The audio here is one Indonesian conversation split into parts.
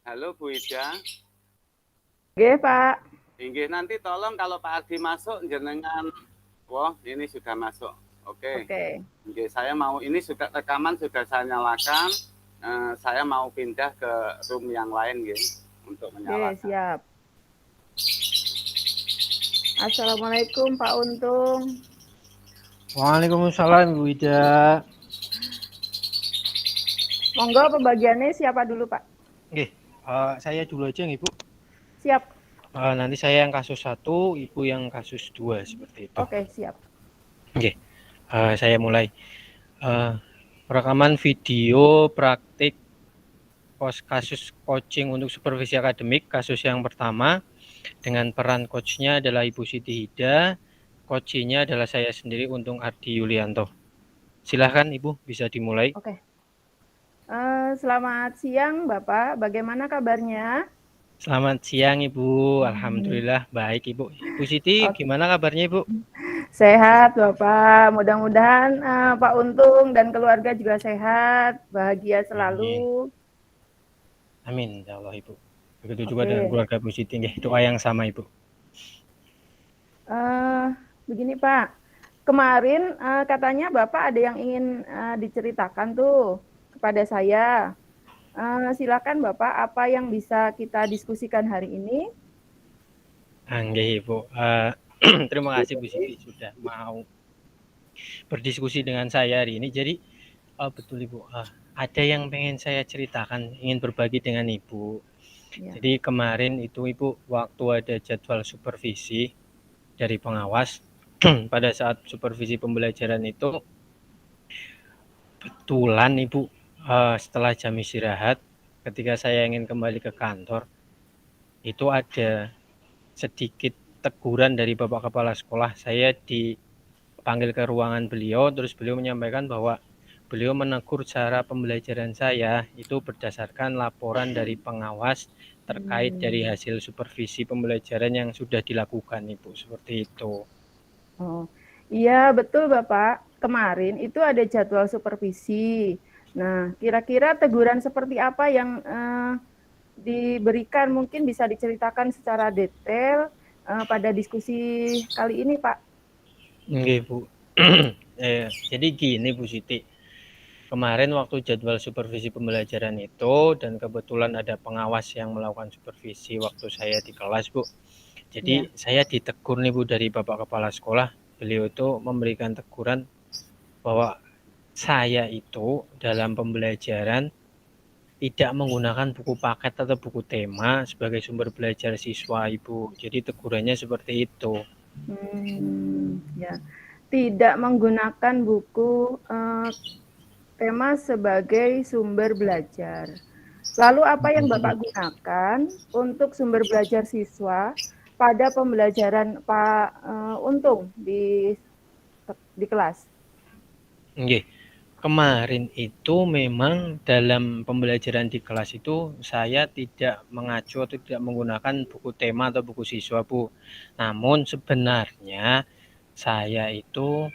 Halo Bu Ida. Oke, Pak. Inggih, nanti tolong kalau Pak Ardi masuk jenengan. Wah, ini sudah masuk. Oke. Oke. Inggih, saya mau ini sudah rekaman sudah saya nyalakan. Saya mau pindah ke room yang lain gitu untuk Oke, menyalakan. siap. Assalamualaikum, Pak Untung. Waalaikumsalam Bu Ida. Monggo pembagiannya siapa dulu, Pak? Oke, saya dulu aja nih Bu. Siap. Nanti saya yang kasus 1, Ibu yang kasus 2 seperti itu. Oke, siap. Oke, saya mulai. Rekaman video praktik kasus coaching untuk supervisi akademik. Kasus yang pertama dengan peran coachnya adalah Ibu Siti Hida. Coachnya adalah saya sendiri, Untung Ardi Yulianto. Silahkan Ibu, bisa dimulai. Oke. Selamat siang, Bapak. Bagaimana kabarnya? Selamat siang Ibu, Alhamdulillah baik Ibu. Ibu Siti, Oke. gimana kabarnya Ibu? Sehat, Bapak. Mudah-mudahan Pak Untung dan keluarga juga sehat, bahagia selalu. Amin, ya Allah Ibu. Begitu juga dengan keluarga Bu Siti, doa yang sama Ibu. Begini Pak, kemarin katanya Bapak ada yang ingin diceritakan tuh kepada saya. Silakan Bapak, apa yang bisa kita diskusikan hari ini? Nggih Ibu. Terima kasih Bu Siti sudah mau berdiskusi dengan saya hari ini. Jadi betul Ibu, ada yang pengen saya ceritakan, ingin berbagi dengan Ibu. Ya. Jadi kemarin itu Ibu, waktu ada jadwal supervisi dari pengawas, pada saat supervisi pembelajaran itu, kebetulan Ibu, setelah jam istirahat, ketika saya ingin kembali ke kantor, itu ada sedikit teguran dari Bapak Kepala Sekolah. Saya dipanggil ke ruangan beliau, terus beliau menyampaikan bahwa beliau menegur cara pembelajaran saya itu berdasarkan laporan dari pengawas terkait dari hasil supervisi pembelajaran yang sudah dilakukan Ibu, seperti itu. Oh, iya betul Bapak. Kemarin itu ada jadwal supervisi. Nah, kira-kira teguran seperti apa yang diberikan? Mungkin bisa diceritakan secara detail pada diskusi kali ini, Pak. Nggih, Bu. Jadi gini Bu Siti. Kemarin waktu jadwal supervisi pembelajaran itu, dan kebetulan ada pengawas yang melakukan supervisi waktu saya di kelas Bu. Jadi saya ditegur nih Bu dari Bapak Kepala Sekolah. Beliau itu memberikan teguran bahwa saya itu dalam pembelajaran tidak menggunakan buku paket atau buku tema sebagai sumber belajar siswa Ibu. Jadi tegurannya seperti itu. Ya, tidak menggunakan buku tema sebagai sumber belajar. Lalu apa yang Bapak gunakan untuk sumber belajar siswa pada pembelajaran Pak Untung di kelas? Nggih. Kemarin itu memang dalam pembelajaran di kelas itu saya tidak mengacu atau tidak menggunakan buku tema atau buku siswa Bu. Namun sebenarnya saya itu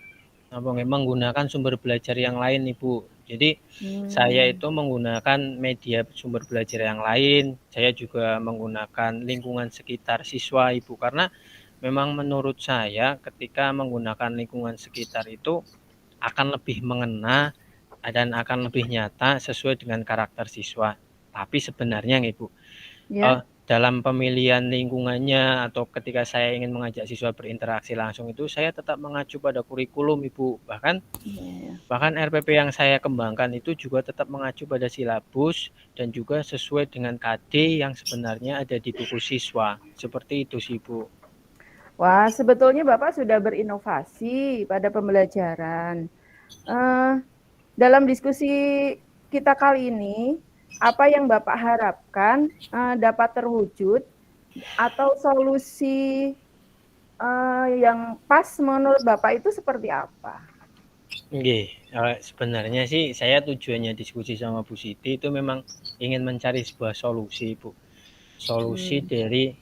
menggunakan sumber belajar yang lain Ibu. Jadi saya itu menggunakan media sumber belajar yang lain. Saya juga menggunakan lingkungan sekitar siswa Ibu, karena memang menurut saya ketika menggunakan lingkungan sekitar itu akan lebih mengena dan akan lebih nyata sesuai dengan karakter siswa. Tapi sebenarnya Ibu, dalam pemilihan lingkungannya atau ketika saya ingin mengajak siswa berinteraksi langsung itu, saya tetap mengacu pada kurikulum Ibu. Bahkan RPP yang saya kembangkan itu juga tetap mengacu pada silabus dan juga sesuai dengan KD yang sebenarnya ada di buku siswa. Seperti itu sih Bu. Wah, sebetulnya Bapak sudah berinovasi pada pembelajaran. Dalam diskusi kita kali ini, apa yang Bapak harapkan dapat terwujud atau solusi yang pas menurut Bapak itu seperti apa? Sebenarnya sih saya tujuannya diskusi sama Bu Siti itu memang ingin mencari sebuah solusi Bu. Solusi dari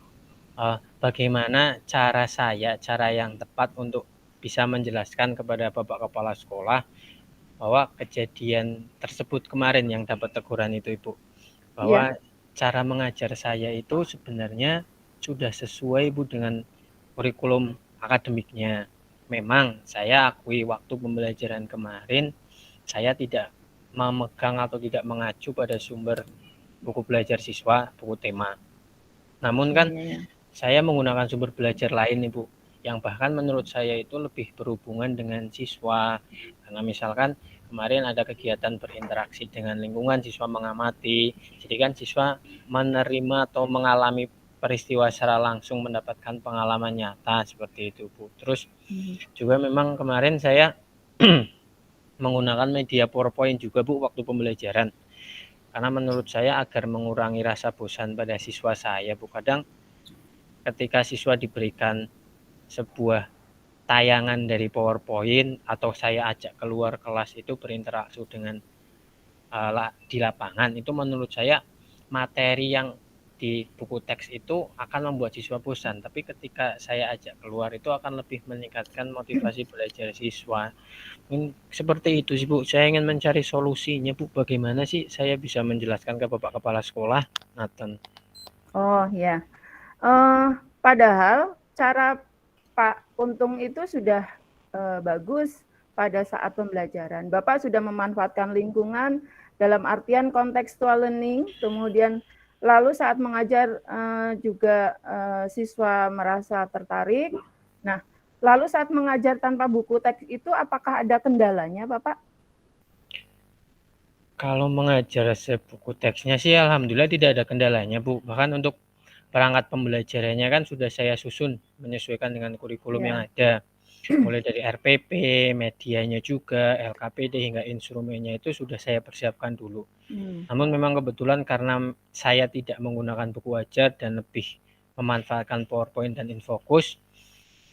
bagaimana cara yang tepat untuk bisa menjelaskan kepada Bapak Kepala Sekolah bahwa kejadian tersebut kemarin yang dapat teguran itu Ibu, bahwa cara mengajar saya itu sebenarnya sudah sesuai Bu dengan kurikulum akademiknya. Memang saya akui waktu pembelajaran kemarin saya tidak memegang atau tidak mengacu pada sumber buku belajar siswa, buku tema. Namun kan saya menggunakan sumber belajar lain nih Bu, yang bahkan menurut saya itu lebih berhubungan dengan siswa. Karena misalkan kemarin ada kegiatan berinteraksi dengan lingkungan, siswa mengamati. Jadi kan siswa menerima atau mengalami peristiwa secara langsung, mendapatkan pengalaman nyata seperti itu Bu. Terus juga memang kemarin saya menggunakan media PowerPoint juga Bu waktu pembelajaran. Karena menurut saya agar mengurangi rasa bosan pada siswa saya Bu, kadang ketika siswa diberikan sebuah tayangan dari PowerPoint atau saya ajak keluar kelas itu berinteraksi dengan di lapangan, itu menurut saya materi yang di buku teks itu akan membuat siswa bosan, tapi ketika saya ajak keluar itu akan lebih meningkatkan motivasi belajar siswa. Seperti itu sih Bu, saya ingin mencari solusinya Bu, bagaimana sih saya bisa menjelaskan ke Bapak Kepala Sekolah, Nathan. Oh ya, padahal cara Pak Untung itu sudah bagus pada saat pembelajaran. Bapak sudah memanfaatkan lingkungan dalam artian contextual learning, kemudian lalu saat mengajar juga siswa merasa tertarik. Nah, lalu saat mengajar tanpa buku teks itu apakah ada kendalanya, Bapak? Kalau mengajar sebuku teksnya sih alhamdulillah tidak ada kendalanya Bu. Bahkan untuk perangkat pembelajarannya kan sudah saya susun menyesuaikan dengan kurikulum yang ada. Mulai dari RPP, medianya juga, LKPD hingga instrumennya itu sudah saya persiapkan dulu. Namun memang kebetulan karena saya tidak menggunakan buku ajar dan lebih memanfaatkan PowerPoint dan Infocus,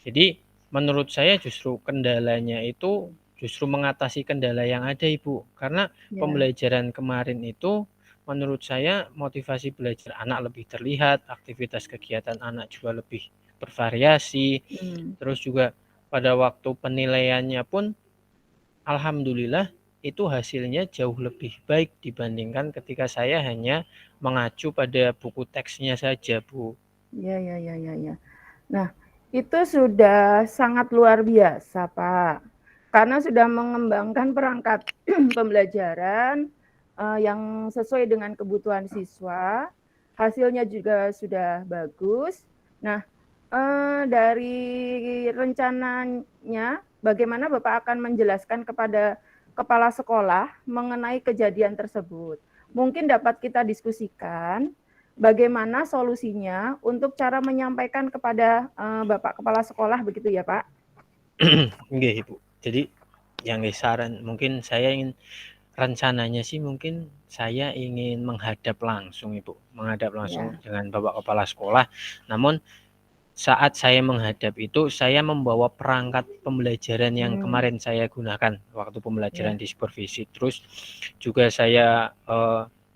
jadi menurut saya justru kendalanya itu justru mengatasi kendala yang ada Ibu. Karena pembelajaran kemarin itu menurut saya motivasi belajar anak lebih terlihat, aktivitas kegiatan anak juga lebih bervariasi. Terus juga pada waktu penilaiannya pun alhamdulillah itu hasilnya jauh lebih baik dibandingkan ketika saya hanya mengacu pada buku teksnya saja Bu. Ya. Nah, itu sudah sangat luar biasa, Pak. Karena sudah mengembangkan perangkat pembelajaran yang sesuai dengan kebutuhan siswa, hasilnya juga sudah bagus. Nah, dari rencananya, bagaimana Bapak akan menjelaskan kepada kepala sekolah mengenai kejadian tersebut? Mungkin dapat kita diskusikan bagaimana solusinya untuk cara menyampaikan kepada Bapak Kepala Sekolah begitu ya Pak? Nggih Ibu. Jadi yang saran mungkin saya ingin rencananya sih mungkin saya ingin menghadap langsung Ibu, menghadap langsung dengan Bapak Kepala Sekolah. Namun saat saya menghadap itu saya membawa perangkat pembelajaran yang kemarin saya gunakan waktu pembelajaran di supervisi. Terus juga saya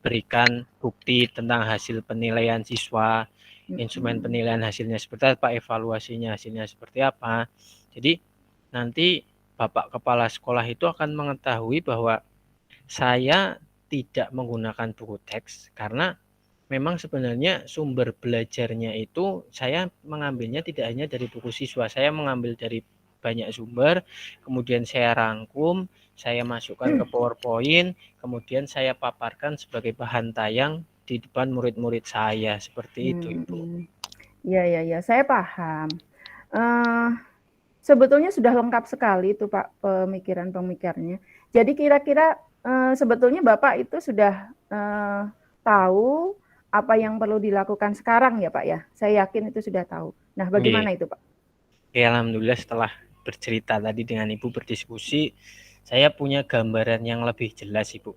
berikan bukti tentang hasil penilaian siswa, instrumen penilaian hasilnya seperti apa, evaluasinya hasilnya seperti apa. Jadi nanti Bapak Kepala Sekolah itu akan mengetahui bahwa saya tidak menggunakan buku teks karena memang sebenarnya sumber belajarnya itu saya mengambilnya tidak hanya dari buku siswa, saya mengambil dari banyak sumber, kemudian saya rangkum, saya masukkan ke PowerPoint, kemudian saya paparkan sebagai bahan tayang di depan murid-murid saya, seperti itu Ibu. Ya, saya paham. Sebetulnya sudah lengkap sekali itu Pak pemikiran-pemikirannya. Jadi kira-kira sebetulnya Bapak itu sudah tahu apa yang perlu dilakukan sekarang ya Pak ya? Saya yakin itu sudah tahu. Nah bagaimana itu Pak? Ya, alhamdulillah setelah bercerita tadi dengan Ibu berdiskusi, saya punya gambaran yang lebih jelas Ibu.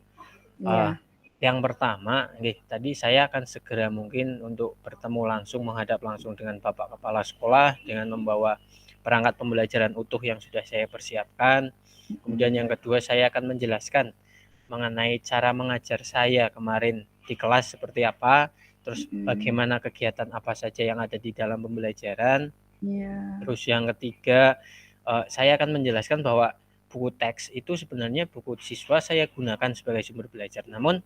Yang pertama, tadi saya akan segera mungkin untuk bertemu langsung, menghadap langsung dengan Bapak Kepala Sekolah dengan membawa perangkat pembelajaran utuh yang sudah saya persiapkan. Kemudian yang kedua, saya akan menjelaskan mengenai cara mengajar saya kemarin di kelas seperti apa, terus bagaimana kegiatan apa saja yang ada di dalam pembelajaran. Terus yang ketiga, saya akan menjelaskan bahwa buku teks itu sebenarnya buku siswa saya gunakan sebagai sumber belajar. Namun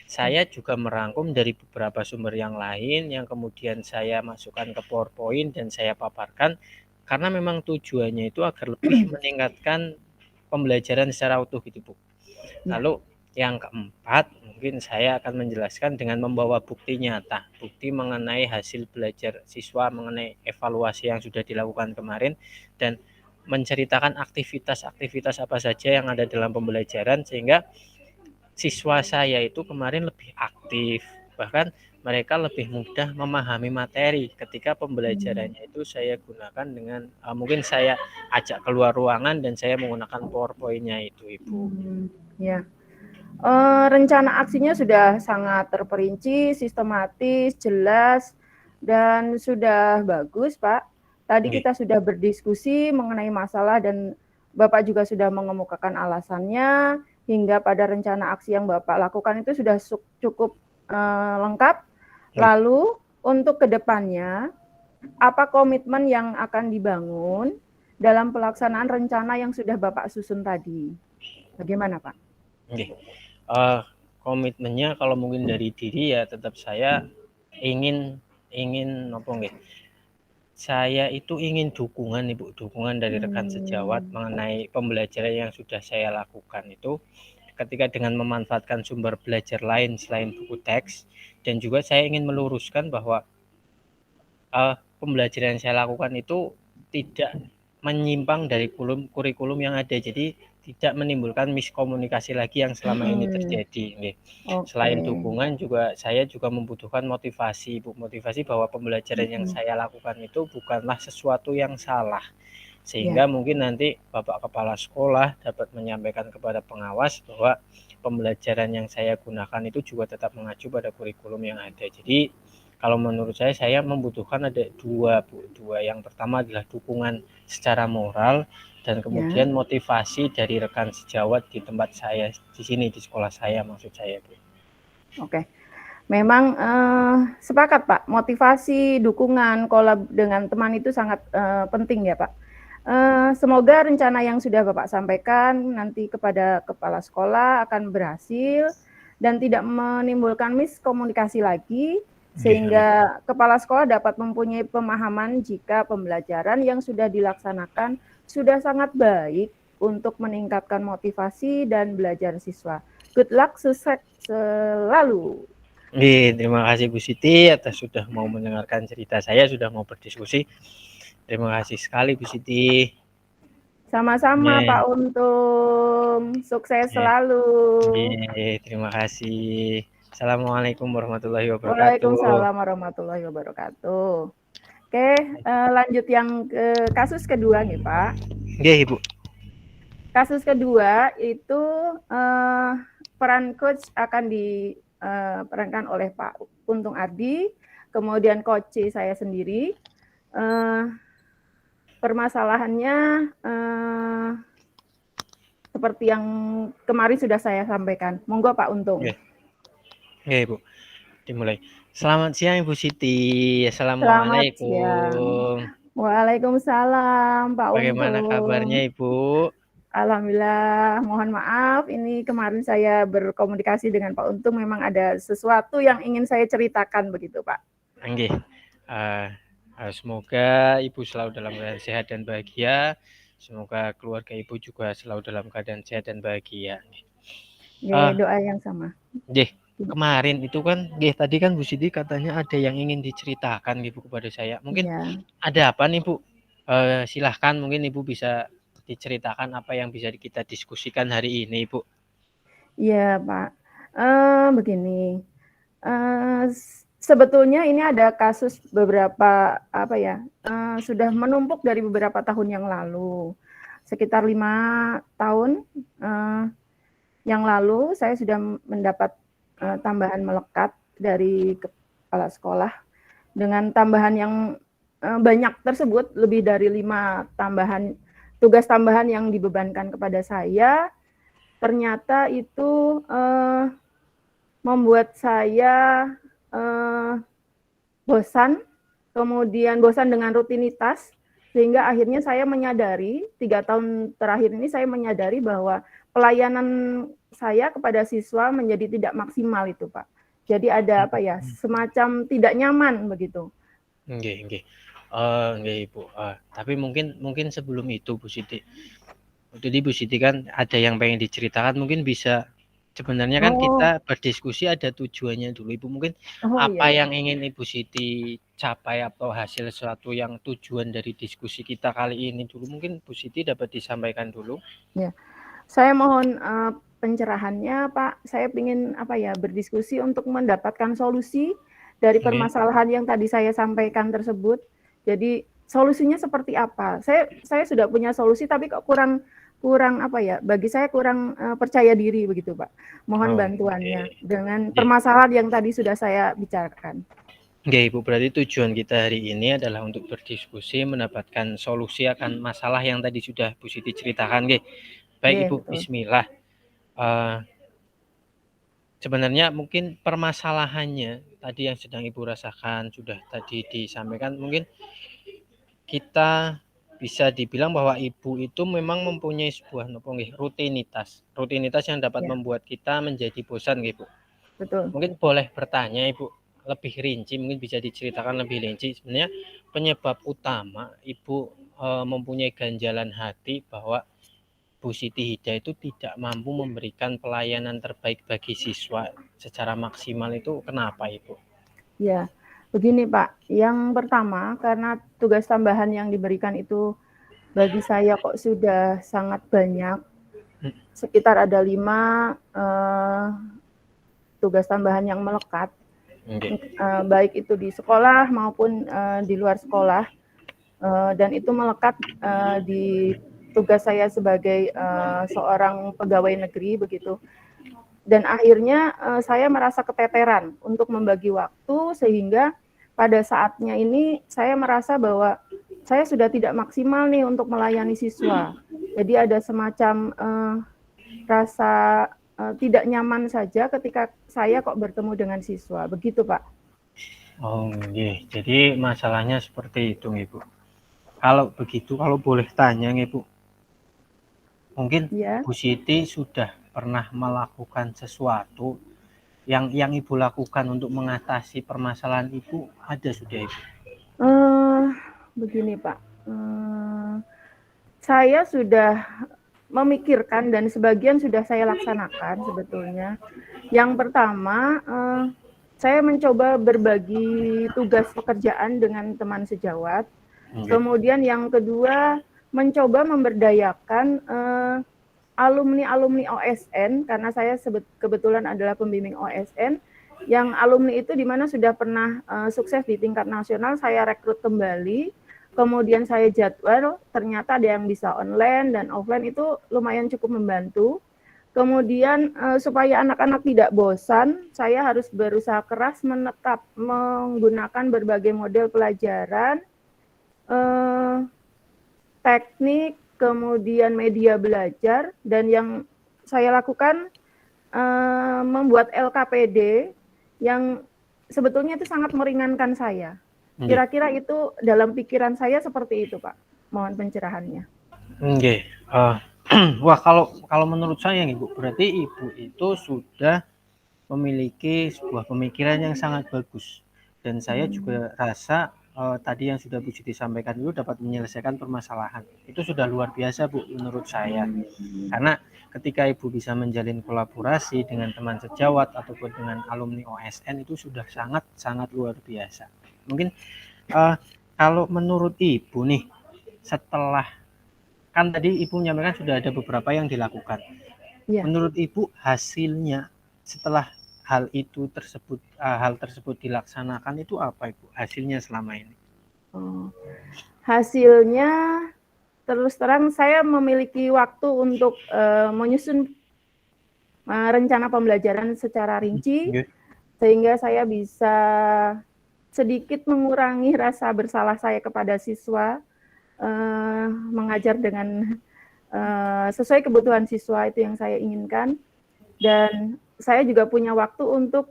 Saya juga merangkum dari beberapa sumber yang lain yang kemudian saya masukkan ke PowerPoint dan saya paparkan karena memang tujuannya itu agar lebih meningkatkan pembelajaran secara utuh gitu, Bu. Ya. Lalu yang keempat, mungkin saya akan menjelaskan dengan membawa bukti nyata, bukti mengenai hasil belajar siswa, mengenai evaluasi yang sudah dilakukan kemarin, dan menceritakan aktivitas-aktivitas apa saja yang ada dalam pembelajaran sehingga siswa saya itu kemarin lebih aktif, bahkan mereka lebih mudah memahami materi ketika pembelajarannya itu saya gunakan dengan mungkin saya ajak keluar ruangan dan saya menggunakan PowerPoint-nya itu, Ibu. Ya. Rencana aksinya sudah sangat terperinci, sistematis, jelas, dan sudah bagus, Pak. Tadi Nggih. kita sudah berdiskusi mengenai masalah dan Bapak juga sudah mengemukakan alasannya, hingga pada rencana aksi yang Bapak lakukan itu sudah cukup lengkap. Lalu untuk kedepannya, apa komitmen yang akan dibangun dalam pelaksanaan rencana yang sudah Bapak susun tadi? Bagaimana, Pak? Nggih. Komitmennya kalau mungkin dari diri ya tetap saya ingin apa nggih, saya itu ingin dukungan Ibu, dukungan dari rekan sejawat mengenai pembelajaran yang sudah saya lakukan itu ketika dengan memanfaatkan sumber belajar lain selain buku teks, dan juga saya ingin meluruskan bahwa pembelajaran yang saya lakukan itu tidak menyimpang dari kurikulum yang ada, jadi tidak menimbulkan miskomunikasi lagi yang selama ini terjadi. Selain dukungan juga saya juga membutuhkan motivasi, Bu, motivasi bahwa pembelajaran yang saya lakukan itu bukanlah sesuatu yang salah, sehingga mungkin nanti Bapak Kepala Sekolah dapat menyampaikan kepada pengawas bahwa pembelajaran yang saya gunakan itu juga tetap mengacu pada kurikulum yang ada. Jadi kalau menurut saya membutuhkan ada dua, Bu. Yang pertama adalah dukungan secara moral dan kemudian motivasi dari rekan sejawat di tempat saya di sini, di sekolah saya maksud saya, Bu. Oke. Memang sepakat, Pak. Motivasi, dukungan, kolab dengan teman itu sangat penting ya, Pak. Semoga rencana yang sudah Bapak sampaikan nanti kepada kepala sekolah akan berhasil dan tidak menimbulkan miskomunikasi lagi, sehingga kepala sekolah dapat mempunyai pemahaman jika pembelajaran yang sudah dilaksanakan sudah sangat baik untuk meningkatkan motivasi dan belajar siswa. Good luck, sukses selalu. Terima kasih Bu Siti atas sudah mau mendengarkan cerita saya, sudah mau berdiskusi. Terima kasih sekali Bu Siti. Sama-sama Pak Untung, sukses selalu. Terima kasih. Assalamualaikum warahmatullahi wabarakatuh. Waalaikumsalam warahmatullahi wabarakatuh. Oke, lanjut yang ke kasus kedua nih Pak. Iya Ibu. Kasus kedua itu peran coach akan diperankan oleh Pak Untung Ardi, kemudian coach saya sendiri. Permasalahannya seperti yang kemarin sudah saya sampaikan. Monggo Pak Untung. Oke Ibu, dimulai. Selamat siang Ibu Siti. Assalamualaikum. Waalaikumsalam Pak Untung. Bagaimana kabarnya Ibu? Alhamdulillah, mohon maaf ini kemarin saya berkomunikasi dengan Pak Untung, memang ada sesuatu yang ingin saya ceritakan begitu Pak. Nggih. Semoga Ibu selalu dalam keadaan sehat dan bahagia. Semoga keluarga Ibu juga selalu dalam keadaan sehat dan bahagia. Doa yang sama. Kemarin itu kan, tadi kan Bu Siti katanya ada yang ingin diceritakan Ibu kepada saya. Mungkin ada apa nih Bu? Silahkan mungkin Ibu bisa diceritakan apa yang bisa kita diskusikan hari ini, Bu. Iya, Pak. Begini. Sebetulnya ini ada kasus beberapa sudah menumpuk dari beberapa tahun yang lalu. Sekitar 5 tahun yang lalu saya sudah mendapat tambahan melekat dari kepala sekolah dengan tambahan yang banyak tersebut, lebih dari 5 tugas tambahan yang dibebankan kepada saya. Ternyata itu membuat saya bosan, kemudian bosan dengan rutinitas, sehingga akhirnya saya menyadari 3 tahun terakhir ini saya menyadari bahwa pelayanan saya kepada siswa menjadi tidak maksimal itu, Pak. Jadi ada apa ya, semacam tidak nyaman begitu. Nggih nggih. Nggih, Ibu. Tapi mungkin sebelum itu Bu Siti. Jadi Bu Siti kan ada yang pengen diceritakan, mungkin bisa sebenarnya kan Oh, kita berdiskusi ada tujuannya dulu, Ibu. Mungkin oh iya apa ya. yang ingin Ibu Siti capai atau hasil sesuatu yang tujuan dari diskusi kita kali ini dulu, mungkin Bu Siti dapat disampaikan dulu. Ya. Saya mohon pencerahannya, Pak. Saya ingin apa ya, berdiskusi untuk mendapatkan solusi dari Nggih. permasalahan yang tadi saya sampaikan tersebut. Jadi solusinya seperti apa? Saya sudah punya solusi tapi kok kurang apa ya? Bagi saya kurang percaya diri begitu, Pak. Mohon Oh, bantuannya nggih. dengan Nggih. permasalahan yang tadi sudah saya bicarakan. Nggih, Ibu. Berarti tujuan kita hari ini adalah untuk berdiskusi, mendapatkan solusi akan masalah yang tadi sudah Bu Siti ceritakan, nggih. Baik, Nggih, Ibu. betul. Bismillah. Sebenarnya mungkin permasalahannya tadi yang sedang Ibu rasakan sudah tadi disampaikan, mungkin kita bisa dibilang bahwa Ibu itu memang mempunyai sebuah rutinitas yang dapat Ya, membuat kita menjadi bosan, Bu. betul. Mungkin boleh bertanya Ibu lebih rinci, mungkin bisa diceritakan lebih rinci sebenarnya penyebab utama Ibu mempunyai ganjalan hati bahwa Bu Siti Hidayah itu tidak mampu memberikan pelayanan terbaik bagi siswa secara maksimal, itu kenapa Ibu? Ya, begini Pak. Yang pertama, karena tugas tambahan yang diberikan itu bagi saya kok sudah sangat banyak. Sekitar ada 5 tugas tambahan yang melekat. Baik itu di sekolah maupun di luar sekolah. Dan itu melekat di tugas saya sebagai seorang pegawai negeri begitu. Dan akhirnya saya merasa keteteran untuk membagi waktu sehingga pada saatnya ini saya merasa bahwa saya sudah tidak maksimal nih untuk melayani siswa. Jadi ada semacam rasa tidak nyaman saja ketika saya kok bertemu dengan siswa. Begitu, Pak. Oh, nggih. Jadi masalahnya seperti itu, Ibu. Kalau begitu, kalau boleh tanya, Ibu, mungkin Ya. Bu Siti sudah pernah melakukan sesuatu yang Ibu lakukan untuk mengatasi permasalahan Ibu, ada sudah, Ibu? Begini, Pak. Saya sudah memikirkan dan sebagian sudah saya laksanakan sebetulnya. Yang pertama, saya mencoba berbagi tugas pekerjaan dengan teman sejawat. Kemudian yang kedua, mencoba memberdayakan alumni OSN, karena saya kebetulan adalah pembimbing OSN, yang alumni itu di mana sudah pernah sukses di tingkat nasional, saya rekrut kembali, kemudian saya jadwal, ternyata ada yang bisa online dan offline, itu lumayan cukup membantu. Kemudian supaya anak-anak tidak bosan, saya harus berusaha keras menggunakan berbagai model pelajaran, teknik, kemudian media belajar, dan yang saya lakukan membuat LKPD yang sebetulnya itu sangat meringankan saya. Kira-kira itu dalam pikiran saya seperti itu, Pak. Mohon pencerahannya. Nggih. Wah, kalau menurut saya, Ibu, berarti Ibu itu sudah memiliki sebuah pemikiran yang sangat bagus. Dan saya juga rasa tadi yang sudah Bu Siti sampaikan itu dapat menyelesaikan permasalahan. Itu sudah luar biasa, Bu, menurut saya. Karena ketika Ibu bisa menjalin kolaborasi dengan teman sejawat ataupun dengan alumni OSN itu sudah sangat luar biasa. Mungkin kalau menurut Ibu nih, setelah kan tadi Ibu menyampaikan sudah ada beberapa yang dilakukan. Ya. Menurut Ibu hasilnya setelah hal tersebut dilaksanakan itu apa, Ibu? Hasilnya selama ini? Hasilnya terus terang saya memiliki waktu untuk menyusun rencana pembelajaran secara rinci, sehingga saya bisa sedikit mengurangi rasa bersalah saya kepada siswa, mengajar dengan sesuai kebutuhan siswa, itu yang saya inginkan. Dan saya juga punya waktu untuk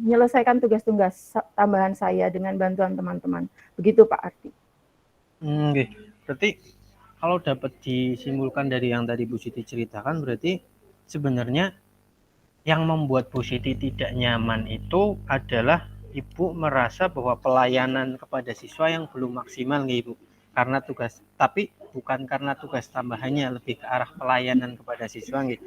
menyelesaikan tugas-tugas tambahan saya dengan bantuan teman-teman. Begitu Pak Arti. Berarti kalau dapat disimpulkan dari yang tadi Bu Siti ceritakan, berarti sebenarnya yang membuat Bu Siti tidak nyaman itu adalah Ibu merasa bahwa pelayanan kepada siswa yang belum maksimal nih Ibu. Karena tugas, tapi bukan karena tugas tambahannya, lebih ke arah pelayanan kepada siswa gitu.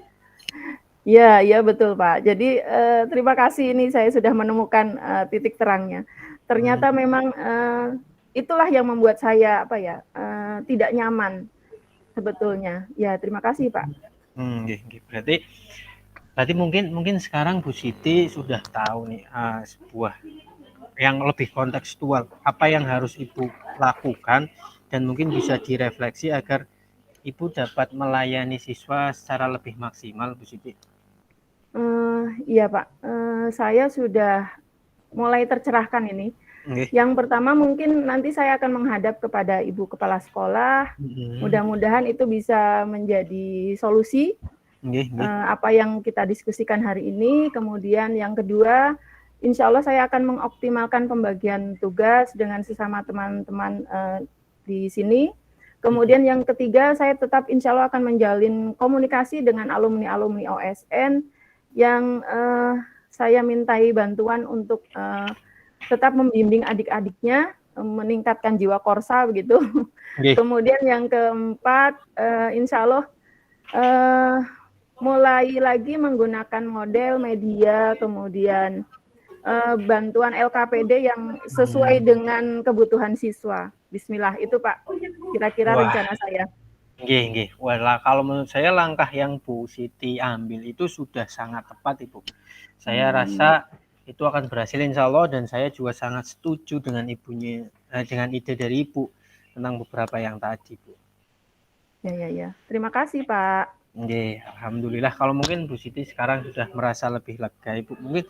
Ya, ya betul Pak. Jadi terima kasih ini saya sudah menemukan titik terangnya. Ternyata memang itulah yang membuat saya tidak nyaman sebetulnya. Ya, terima kasih Pak. Berarti mungkin sekarang Bu Siti sudah tahu nih sebuah yang lebih kontekstual apa yang harus Ibu lakukan dan mungkin bisa direfleksi agar Ibu dapat melayani siswa secara lebih maksimal, Bu Siti. Iya Pak, saya sudah mulai tercerahkan ini. Yang pertama mungkin nanti saya akan menghadap kepada Ibu Kepala Sekolah. Mudah-mudahan itu bisa menjadi solusi apa yang kita diskusikan hari ini. Kemudian yang kedua, insya Allah saya akan mengoptimalkan pembagian tugas dengan sesama teman-teman di sini. Kemudian yang ketiga, saya tetap insya Allah akan menjalin komunikasi dengan alumni-alumni OSN yang saya mintai bantuan untuk tetap membimbing adik-adiknya, meningkatkan jiwa korsa begitu. Kemudian yang keempat, insya Allah mulai lagi menggunakan model media, kemudian bantuan LKPD yang sesuai dengan kebutuhan siswa. Bismillah, itu Pak, kira-kira rencana saya. Wah, kalau menurut saya langkah yang Bu Siti ambil itu sudah sangat tepat Ibu. Saya rasa itu akan berhasil insya Allah, dan saya juga sangat setuju dengan dengan ide dari Ibu tentang beberapa yang tadi Bu. Ya. Terima kasih Pak. Alhamdulillah kalau mungkin Bu Siti sekarang sudah merasa lebih lega Ibu. Mungkin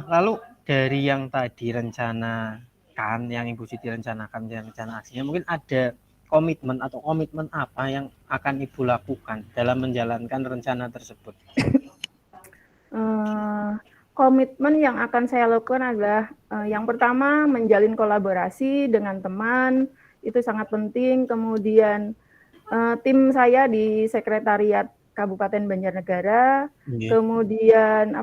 lalu dari yang tadi yang Ibu Siti rencanakan, rencana aksinya, mungkin ada komitmen apa yang akan Ibu lakukan dalam menjalankan rencana tersebut? Komitmen yang akan saya lakukan adalah yang pertama menjalin kolaborasi dengan teman, itu sangat penting. Kemudian tim saya di Sekretariat Kabupaten Banjarnegara, kemudian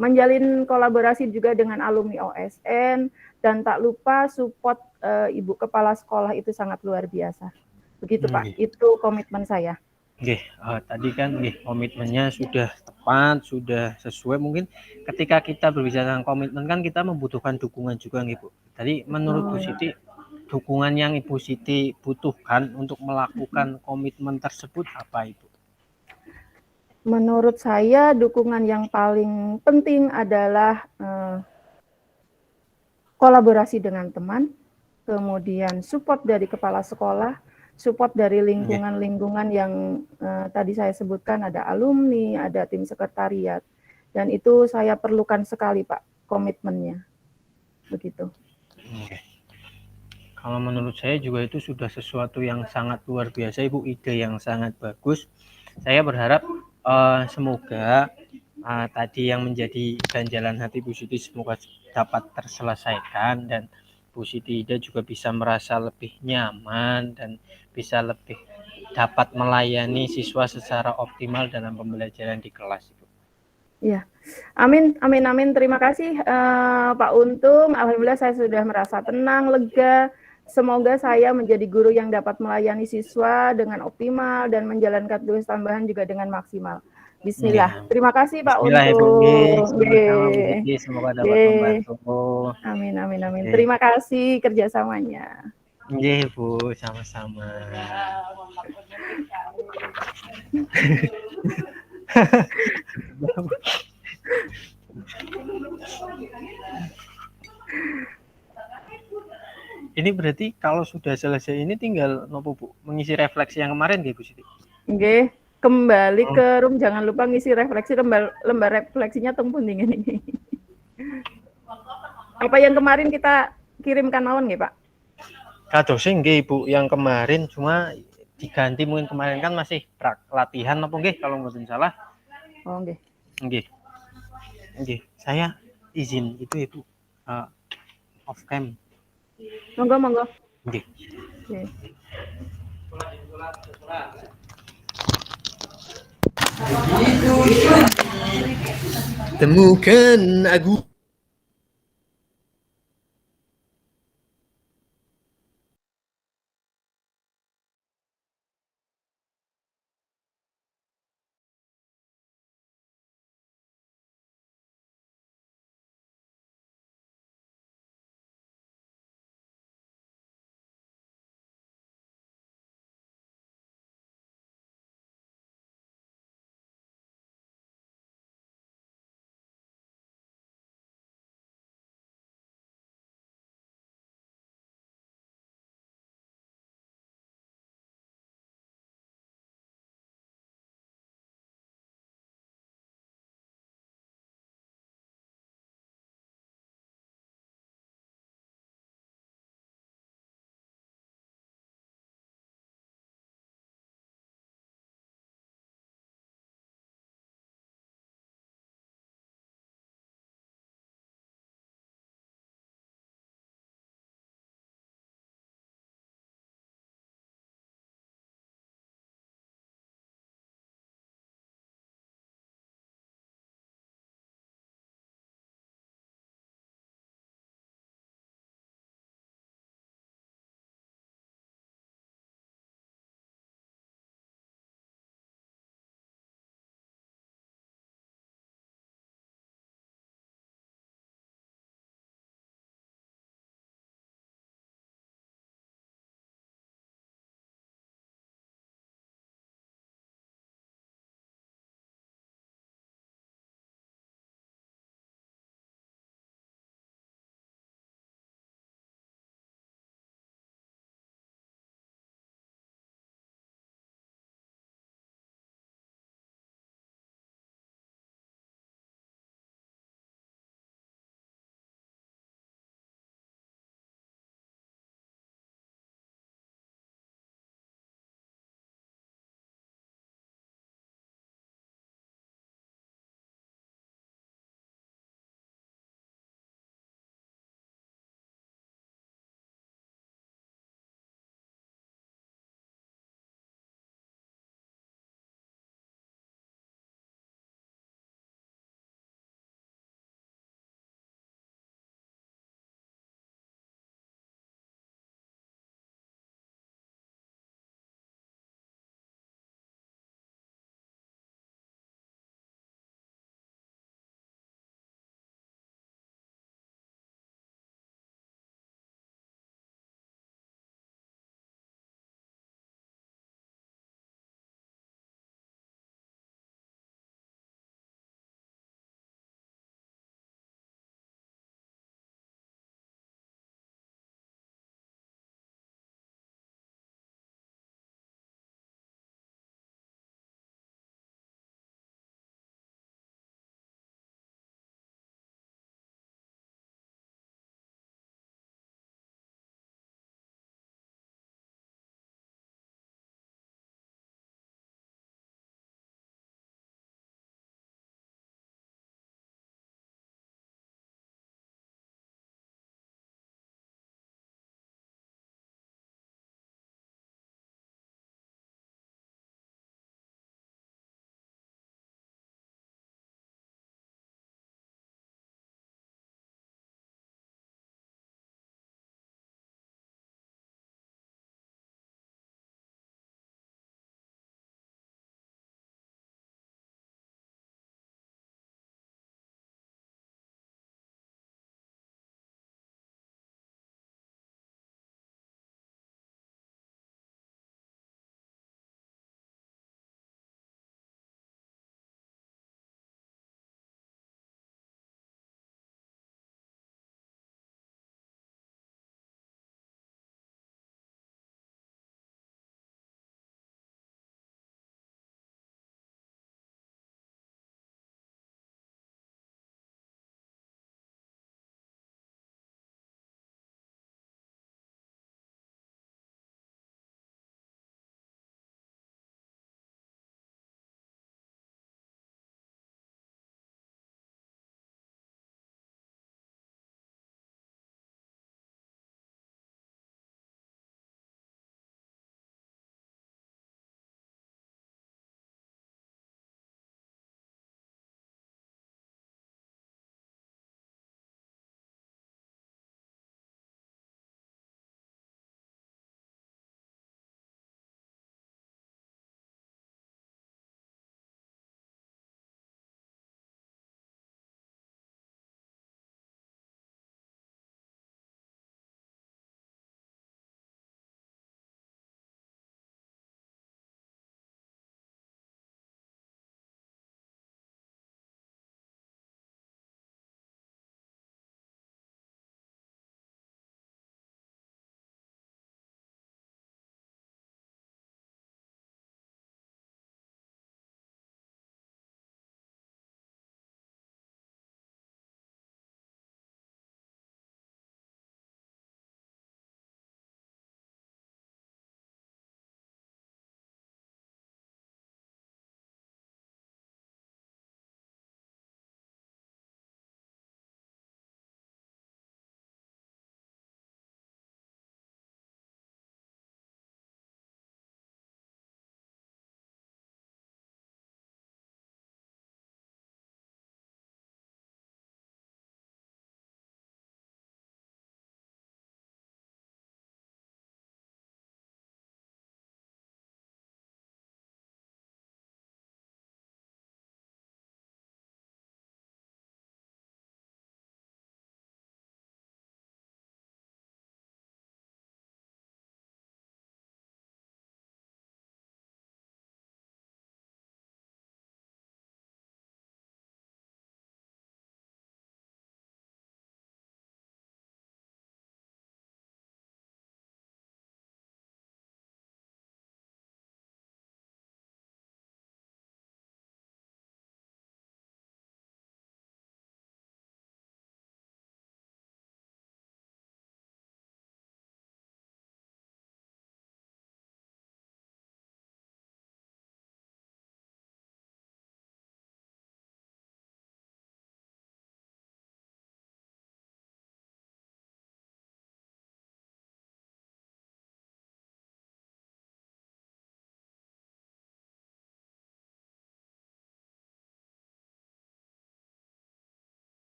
menjalin kolaborasi juga dengan alumni OSN, dan tak lupa support Ibu Kepala Sekolah itu sangat luar biasa. Begitu Pak, itu komitmen saya. Tadi kan komitmennya sudah tepat, sudah sesuai. Mungkin ketika kita berbicara tentang komitmen kan kita membutuhkan dukungan juga Bu. Tadi menurut Bu Siti, dukungan yang Ibu Siti butuhkan untuk melakukan komitmen tersebut apa Ibu? Menurut saya dukungan yang paling penting adalah kolaborasi dengan teman, kemudian support dari kepala sekolah, support dari lingkungan-lingkungan yang tadi saya sebutkan, ada alumni, ada tim sekretariat, dan itu saya perlukan sekali Pak komitmennya, begitu. Kalau menurut saya juga itu sudah sesuatu yang sangat luar biasa Ibu, ide yang sangat bagus. Saya berharap semoga tadi yang menjadi ganjalan hati Bu Siti semoga dapat terselesaikan, dan Bu Siti Ida juga bisa merasa lebih nyaman dan bisa lebih dapat melayani siswa secara optimal dalam pembelajaran di kelas Ibu. Iya, amin. Terima kasih Pak Untung. Alhamdulillah saya sudah merasa tenang, lega. Semoga saya menjadi guru yang dapat melayani siswa dengan optimal dan menjalankan tugas tambahan juga dengan maksimal. Bismillah. Terima kasih Pak Untung. Semoga dapat membantu. Amin. Terima kasih kerjasamanya. Bu, sama-sama. Ini berarti kalau sudah selesai ini tinggal nopo Bu? Mengisi refleksi yang kemarin Bu Siti? Kembali ke room, jangan lupa ngisi refleksi, lembar refleksinya tungguin ini. Apa yang kemarin kita kirimkan mawon Pak? Kadosing Bu, yang kemarin cuma diganti, mungkin kemarin kan masih latihan apa kalau nggak salah. Saya izin itu Ibu off cam. Monggo. Temukan aku